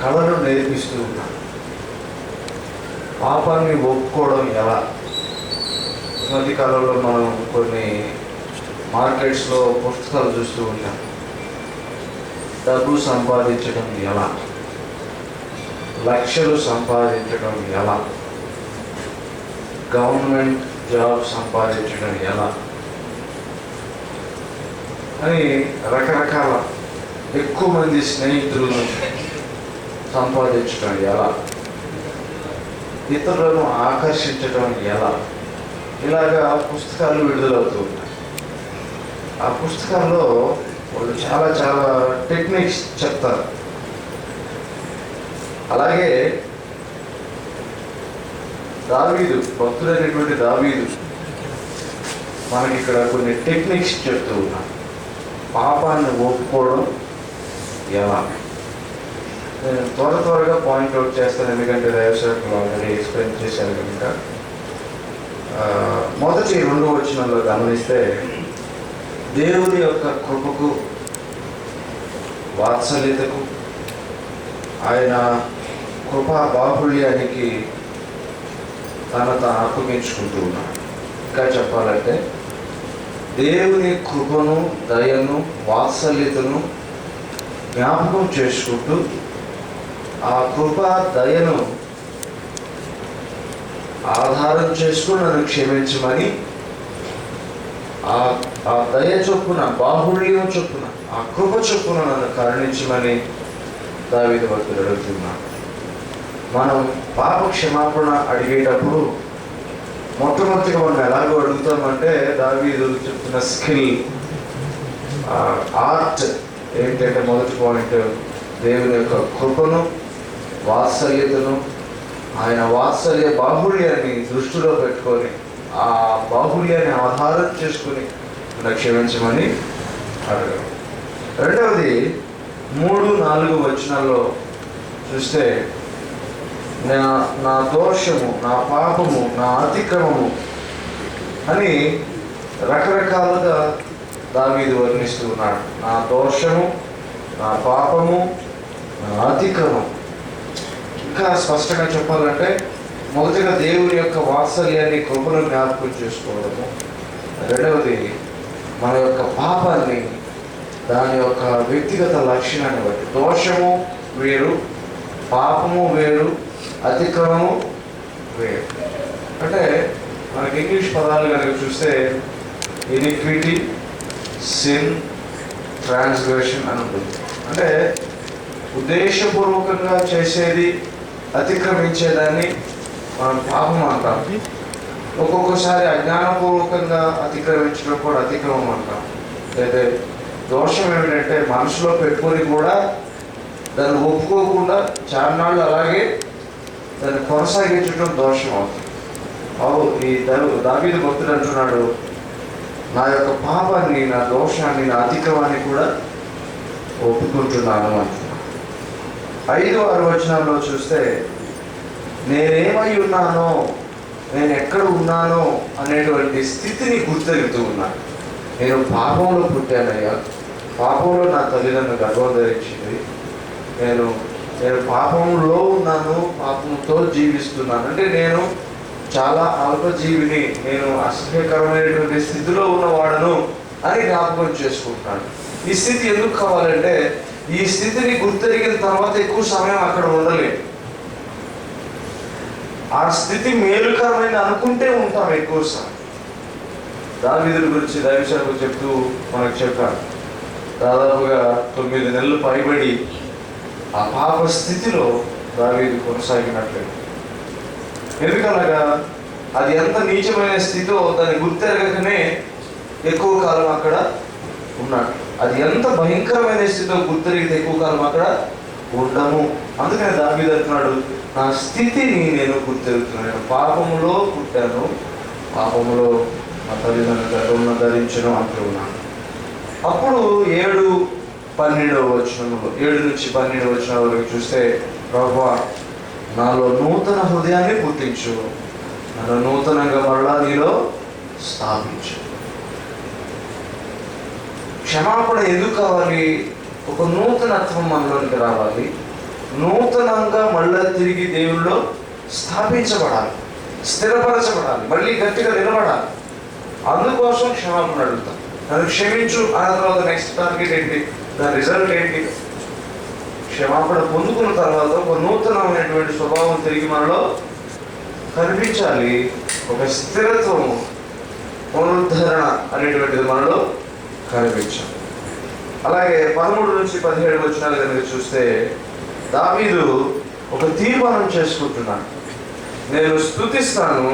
కళను నేర్పిస్తూ ఉన్నాడు. పాపాన్ని ఒప్పుకోవడం ఎలా? ఈ మధ్య కాలంలో మనం కొన్ని మార్కెట్స్లో పుస్తకాలు చూస్తూ ఉంటాం. డబ్బు సంపాదించడం ఎలా, లక్షలు సంపాదించడం ఎలా, గవర్నమెంట్ జాబ్ సంపాదించడం ఎలా అని రకరకాల ఎక్కువ మంది స్నేహితులను సంపాదించడం ఎలా, ఇతరులను ఆకర్షించడం ఎలా, ఇలాగా పుస్తకాలు విడుదలవుతూ ఉంటాయి. ఆ పుస్తకాల్లో వాళ్ళు చాలా చాలా టెక్నిక్స్ చెప్తారు. అలాగే దావీదు, భక్తుడైనటువంటి దావీదు మనకి ఇక్కడ కొన్ని టెక్నిక్స్ చెప్తూ ఉన్నాడు. పాపాన్ని ఒప్పుకోవడం ఎలా? నేను త్వరగా పాయింట్అవుట్ చేస్తాను, ఎందుకంటే దైవసేవకులు ఆల్రెడీ ఎక్స్ప్లెయిన్ చేశారు కనుక. మొదటి 2 వచనాల్లో గమనిస్తే, దేవుని యొక్క కృపకు, వాత్సల్యతకు, ఆయన కృపా బాహుళ్యానికి తాను అప్పగించుకుంటూ ఉన్నాడు. ఇంకా చెప్పాలంటే దేవుని కృపను, దయను, వాత్సల్యతను జ్ఞాపకం చేసుకుంటూ ఆ కృప దయను ఆధారం చేసుకుని నన్ను క్షమించమని, ఆ దయ చొప్పున, బాహుళ్యం చొప్పున, ఆ కృప చొప్పున నన్ను కరుణించమని దావీదు భక్తుడు అడుగుతున్నాడు. మనం పాప క్షమాపణ అడిగేటప్పుడు మొట్టమొదటిగా మనం ఎలాగో అడుగుతామంటే, దావీదు చెప్తున్న స్కిల్, ఆర్ట్ ఏంటంటే, మొదటి పాయింట్ దేవుని యొక్క కృపను, వాత్సల్యతను, ఆయన వాత్సల్య బాహుళ్యాన్ని దృష్టిలో పెట్టుకొని, ఆ బాహుళ్యాన్ని ఆధారం చేసుకుని క్షమించమని అడగడం. రెండవది 3-4 వచనాల్లో చూస్తే, నా దోషము, నా పాపము, నా అతిక్రమము అని రకరకాలుగా దావీదు వర్ణిస్తూ ఉన్నాడు. నా దోషము, నా పాపము, నా అతిక్రమం. ఇంకా స్పష్టంగా చెప్పాలంటే, మొదటిగా దేవుని యొక్క వాత్సల్యాన్ని, కృపను జ్ఞాపకం చేసుకోవడము. రెండవది మన యొక్క పాపాన్ని, దాని యొక్క వ్యక్తిగత లక్షణాన్ని బట్టి. దోషము వేరు, పాపము వేరు, అతిక్రమము వేరు. అంటే మనకి ఇంగ్లీష్ పదాలు కనుక చూస్తే ఇనిక్విటీ, సిన్, ట్రాన్స్గ్రెషన్ అని ఉంటుంది. అంటే ఉద్దేశపూర్వకంగా చేసేది, అతిక్రమించేదాన్ని మనం పాపం అంటాం. ఒక్కొక్కసారి అజ్ఞానపూర్వకంగా అతిక్రమించడం కూడా అతిక్రమం అంటాం. అయితే దోషం ఏమిటంటే, మనసులో పెట్టుకొని కూడా దాన్ని ఒప్పుకోకుండా చాన్నాళ్ళు అలాగే దాన్ని కొనసాగించడం దోషం అవుతుంది. ఈ దావీదు భక్తుడు అంటున్నాడు, నా యొక్క పాపాన్ని, నా దోషాన్ని, నా అతిక్రమాన్ని కూడా ఒప్పుకుంటున్నాను అంటున్నాను. 5-6 వచనాల్లో చూస్తే, నేనేమై ఉన్నానో, నేను ఎక్కడ ఉన్నానో అనేటువంటి స్థితిని గుర్తెరుగుతూ ఉన్నాను. నేను పాపంలో పుట్టానయ్యా, పాపంలో నా తల్లిదండ్రులు గర్భం ధరించింది, నేను పాపంలో ఉన్నాను, పాపంతో జీవిస్తున్నాను. అంటే నేను చాలా అల్పజీవిని, నేను అసహ్యకరమైనటువంటి స్థితిలో ఉన్నవాడను అని జ్ఞాపకం చేసుకుంటున్నాను. ఈ స్థితి ఎందుకు కావాలంటే, ఈ స్థితిని గుర్తెరిగిన తర్వాత ఎక్కువ సమయం అక్కడ ఉండలేదు. ఆ స్థితి మేలుకరమైన అనుకుంటే ఉంటాం ఎక్కువ సమయం. దావీదు గురించి దైవసేవకులు చెప్తూ మనకు చెప్పారు, దాదాపుగా 9 నెలలు పైబడి ఆ పాప స్థితిలో దావీదు కొనసాగినట్లేదు. ఎందుకనగా అది ఎంత నీచమైన స్థితిలో దాన్ని గుర్తెరగకనే ఎక్కువ కాలం అక్కడ ఉన్నాడు. అది ఎంత భయంకరమైన స్థితిలో గుర్తెరిగితే ఎక్కువ కాలం అక్కడ ఉండము. అందుకని దావీదు అంటున్నాడు, నా స్థితిని నేను గుర్తెరుగుతున్నాను. నేను పాపములో పుట్టాను, పాపములో నా తల్లిదండ్రుల గర్భమున ధరించను అంటూ ఉన్నాను. అప్పుడు 7-12 వచనంలో, 7 నుంచి 12 వచనాల వరకు చూస్తే, ప్రభువా నాలో నూతన హృదయాన్ని పుట్టించు, నన్ను నూతనంగా మరలా నీలో స్థాపించు. క్షమాపణ ఎందుకు కావాలి? ఒక నూతనత్వం మనలోనికి రావాలి. నూతనంగా మళ్ళా తిరిగి దేవుల్లో స్థాపించబడాలి, స్థిరపరచబడాలి, మళ్ళీ గట్టిగా నిలబడాలి. అందుకోసం క్షమాపణ అడుగుతాం. నన్ను క్షమించు అన్న తర్వాత నెక్స్ట్ టార్గెట్ ఏంటి? దాని రిజల్ట్ ఏంటి? క్షమాపణ పొందుకున్న తర్వాత ఒక నూతనమైనటువంటి స్వభావం తిరిగి మనలో కనిపించాలి. ఒక స్థిరత్వం, పునరుద్ధరణ అనేటువంటిది మనలో కనిపించాలి. అలాగే 13 నుంచి 17 వచనాలు కనుక చూస్తే దావీదు ఒక తీర్మానం చేసుకుంటున్నాడు. నేను స్తుతిస్తాను,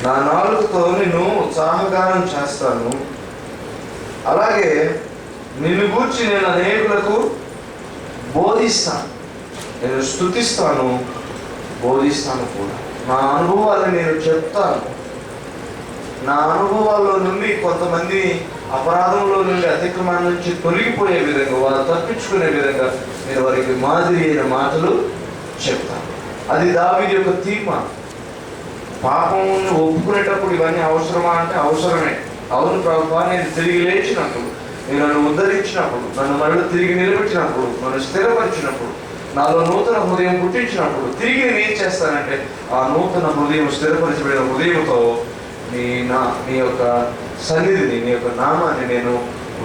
నా నాలుకతో నిన్ను ఉత్సాహగానం చేస్తాను, అలాగే నిన్ను గూర్చి నేను అనేకులకు బోధిస్తాను. నేను స్తుతిస్తాను, బోధిస్తాను కూడా. నా అనుభవాలను నేను చెప్తాను. నా అనుభవాల్లో నుండి కొంతమంది అపరాధంలో నుండి, అతిక్రమాల నుంచి తొలగిపోయే విధంగా, వారు తప్పించుకునే విధంగా నేను వారికి మాదిరి అయిన మాటలు చెప్తాను. అది దావీదు యొక్క తీర్మానం. పాపం ఒప్పుకునేటప్పుడు ఇవన్నీ అవసరమా అంటే అవసరమే. అవును ప్రభువా, నేను తిరిగి లేచినప్పుడు, నేను నన్ను ఉద్ధరించినప్పుడు, నన్ను మళ్ళీ తిరిగి నిలబెట్టినప్పుడు, నన్ను స్థిరపరిచినప్పుడు, నాలో నూతన హృదయం పుట్టించినప్పుడు తిరిగి నేను ఏం చేస్తానంటే ఆ నూతన హృదయం, స్థిరపరిచబడిన హృదయంతో నీ యొక్క సన్నిధిని, నీ యొక్క నామాన్ని నేను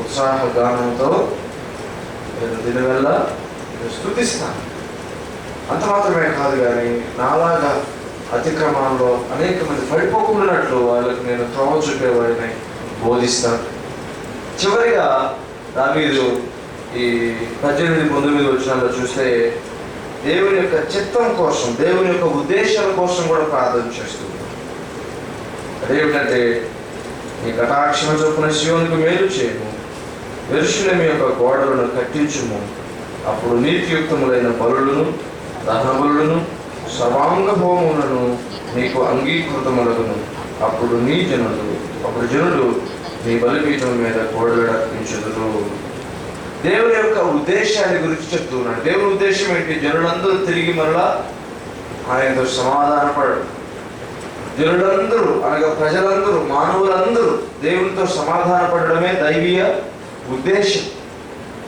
ఉత్సాహగానంతో నేను దీనివల్ల స్తుతిస్తాను. అంత మాత్రమే కాదు, కానీ నాలాగా అతిక్రమాల్లో అనేక మంది పడిపోకున్నట్లు వాళ్ళకి నేను త్రోవ చూపేవాడిని బోధిస్తాను. చివరిగా దావీదు ఈ 18-19 వచనాల్లో చూస్తే దేవుని యొక్క చిత్తం కోసం, దేవుని యొక్క ఉద్దేశాల కోసం కూడా ప్రార్థన చేస్తుంది. అదేమిటంటే, నీ కటాక్షణ చొప్పున సీయోనుకు మేలు చేయము, యెరూషలేము యొక్క గోడలను కట్టించుము, అప్పుడు నీతియుక్తములైన బలులను, దహన బలులను, సర్వాంగ హోమములను నీకు అంగీకృతములగును. అప్పుడు జనులు నీ బలిపీఠం మీద కోడలు అర్పించుదురు. దేవుని యొక్క ఉద్దేశాన్ని గురించి చెప్తున్నాడు. దేవుని ఉద్దేశం ఏంటి? జనులందరూ తిరిగి మరలా ఆయనతో సమాధానపడరు. జనులందరూ అనగా ప్రజలందరూ, మానవులందరూ దేవునితో సమాధానపడడమే దైవీయ ఉద్దేశం.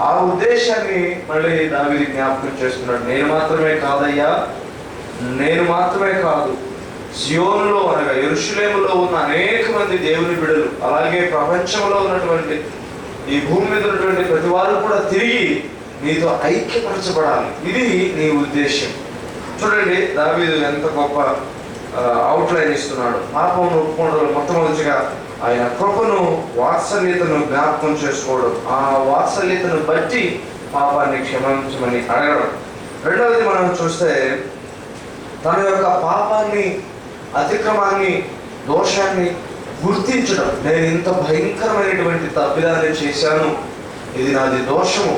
ఆ ఉద్దేశాన్ని మళ్ళీ దావీదు జ్ఞాపకం చేస్తున్నాడు. నేను మాత్రమే కాదు, సియోనులో అనగా యెరూషలేములో ఉన్న అనేక మంది దేవుని బిడ్డలు, అలాగే ప్రపంచంలో ఉన్నటువంటి ఈ భూమి మీద ఉన్నటువంటి ప్రతి వారు కూడా తిరిగి నీతో ఐక్యపరచబడాలి. ఇది నీ ఉద్దేశం. చూడండి, దావీదు ఎంత గొప్ప అవుట్లైన్ ఇస్తున్నాడు. పాపం ఒప్పుకోవడంలో మొట్టమొదటిగా ఆయన కృపను, వాత్సల్యతను జ్ఞాపకం చేసుకోవడం, ఆ వాత్సల్యతను బట్టి పాపాన్ని క్షమించమని అడగడం. రెండవది మనం చూస్తే తన యొక్క పాపాన్ని, అతిక్రమాన్ని, దోషాన్ని గుర్తించడం. నేను ఇంత భయంకరమైనటువంటి తప్పిదాన్ని చేశాను, ఇది నాది దోషము,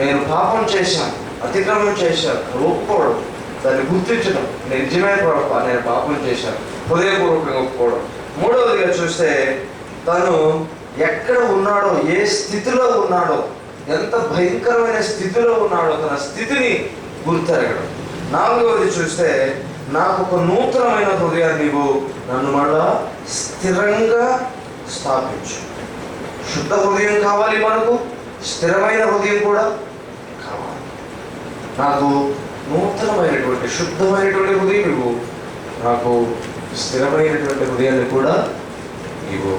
నేను పాపం చేశాను, అతిక్రమం చేశాను, ఒప్పుకోవడం, దాన్ని గుర్తించడం. నిజమే ప్రభువా, నేను పాపం చేశాను, హృదయపూర్వకంగా ఒప్పుకోవడం. మూడవదిగా చూస్తే తను ఎక్కడ ఉన్నాడో, ఏ స్థితిలో ఉన్నాడో, ఎంత భయంకరమైన స్థితిలో ఉన్నాడో తన స్థితిని గుర్తెరగడం. నాలుగవది చూస్తే నాకు ఒక నూతనమైన హృదయాన్ని నీవు నన్ను మళ్ళా స్థిరంగా స్థాపించు. శుద్ధ హృదయం కావాలి మనకు, స్థిరమైన హృదయం కూడా కావాలి. నాకు నూతనమైనటువంటి, శుద్ధమైనటువంటి హృదయం ఇవ్వు, నాకు స్థిరమైనటువంటి హృదయాన్ని కూడా ఇవ్వు.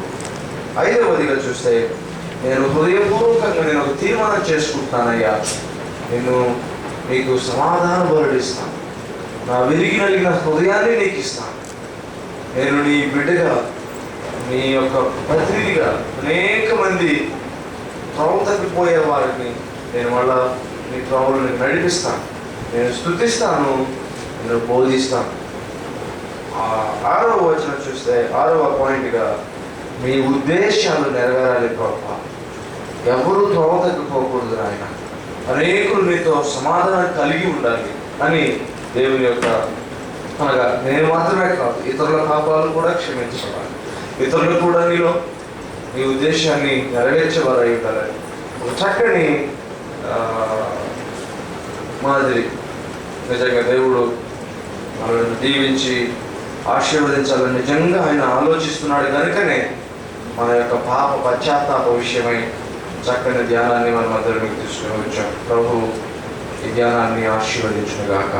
ఐదవదిగా చూస్తే నేను హృదయపూర్వకంగా నేను ఒక తీర్మానం చేసుకుంటున్నానయ్యా, నీకు సమాధాన బలుడిస్తాను, నా విరిగి నలిగిన హృదయాన్ని నీకు ఇస్తాను. నేను నీ బిడ్డగా, నీ యొక్క ప్రతినిధిగా అనేక మంది త్రోవ తప్పిపోయే వారిని నేను మళ్ళా నీ త్రోవలను నడిపిస్తాను, నేను స్తుతిస్తాను, నేను బోధిస్తాను. 6వ వచనం చూస్తే 6వ పాయింట్గా మీ ఉద్దేశాలు నెరవేరాలి ప్రభువా, ఎవరు త్రోవ తప్పిపోకూడదు నాయన, అనేకులు నీతో సమాధానం కలిగి ఉండాలి అని దేవుని యొక్క, అనగా నేను మాత్రమే కాదు, ఇతరుల పాపాలు కూడా క్షమించబడాలి, ఇతరులు కూడా నీ ఉద్దేశాన్ని నెరవేర్చేవారై ఉండాలని ఒక చక్కని మాదిరి. నిజంగా దేవుడు మనల్ని దీవించి ఆశీర్వదించాలని నిజంగా ఆయన ఆలోచిస్తున్నాడు కనుకనే మన యొక్క పాప పశ్చాత్తాప విషయమై చక్కని ధ్యానాన్ని మన మధ్యలో మీకు తీసుకుని వచ్చాం. ప్రభు ఈ ధ్యానాన్ని ఆశీర్వదించును గాక.